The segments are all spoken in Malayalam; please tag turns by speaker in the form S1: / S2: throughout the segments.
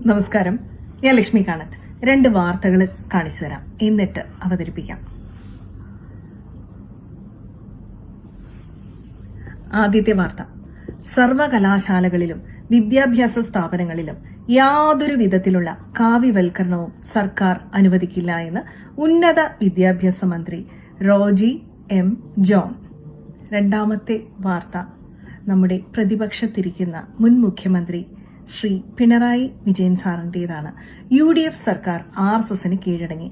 S1: നമസ്കാരം, ഞാൻ ലക്ഷ്മി കാണത്ത്. 2 വാർത്തകൾ കാണിച്ചു തരാം, എന്നിട്ട് അവതരിപ്പിക്കാം. ആദ്യത്തെ വാർത്ത: സർവകലാശാലകളിലും വിദ്യാഭ്യാസ സ്ഥാപനങ്ങളിലും യാതൊരു വിധത്തിലുള്ള കാവ്യവൽക്കരണവും സർക്കാർ അനുവദിക്കില്ല എന്ന് ഉന്നത വിദ്യാഭ്യാസ മന്ത്രി റോജി എം ജോൺ. രണ്ടാമത്തെ വാർത്ത നമ്മുടെ പ്രതിപക്ഷത്തിരിക്കുന്ന മുൻ മുഖ്യമന്ത്രി ശ്രീ പിണറായി വിജയൻ സാറിൻ്റെതാണ്. UDF സർക്കാർ RSSന് കീഴടങ്ങി.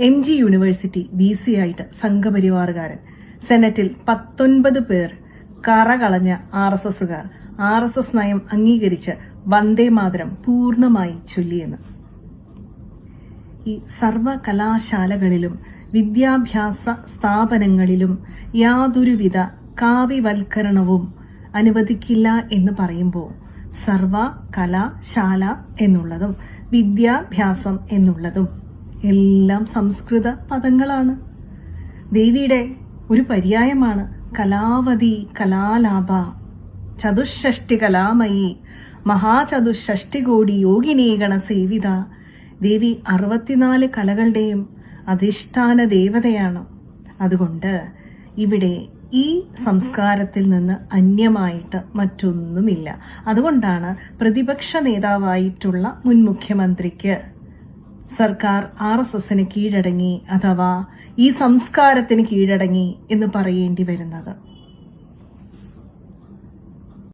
S1: MG യൂണിവേഴ്സിറ്റി VC ആയിട്ട് സംഘപരിവാറുകാരൻ, സെനറ്റിൽ 19 പേർ കറകളഞ്ഞ RSSുകാർ RSS നയം അംഗീകരിച്ച് വന്ദേ മാതരം പൂർണ്ണമായി ചൊല്ലിയെന്ന്. ഈ സർവകലാശാലകളിലും വിദ്യാഭ്യാസ സ്ഥാപനങ്ങളിലും യാതൊരുവിധ കാവ്യവൽക്കരണവും അനുവദിക്കില്ല എന്ന് പറയുമ്പോൾ സർവകലാശാല എന്നുള്ളതും വിദ്യാഭ്യാസം എന്നുള്ളതും എല്ലാം സംസ്കൃത പദങ്ങളാണ്. ദേവിയുടെ ഒരു പര്യായമാണ് കലാവതി കലാലാഭ, ചതുഷ്ഷഷ്ടി കലാമയി, മഹാചതുഷ്ഷഷ്ടി കോടി യോഗിനീഗണ സേവിത. ദേവി 64 കലകളുടെയും അധിഷ്ഠാന ദേവതയാണ്. അതുകൊണ്ട് ഇവിടെ ഈ സംസ്കാരത്തിൽ നിന്ന് അന്യമായിട്ട് മറ്റൊന്നുമില്ല. അതുകൊണ്ടാണ് പ്രതിപക്ഷ നേതാവായിട്ടുള്ള മുൻ മുഖ്യമന്ത്രിക്ക് സർക്കാർ RSSന് കീഴടങ്ങി അഥവാ ഈ സംസ്കാരത്തിന് കീഴടങ്ങി എന്ന് പറയേണ്ടി വരുന്നത്.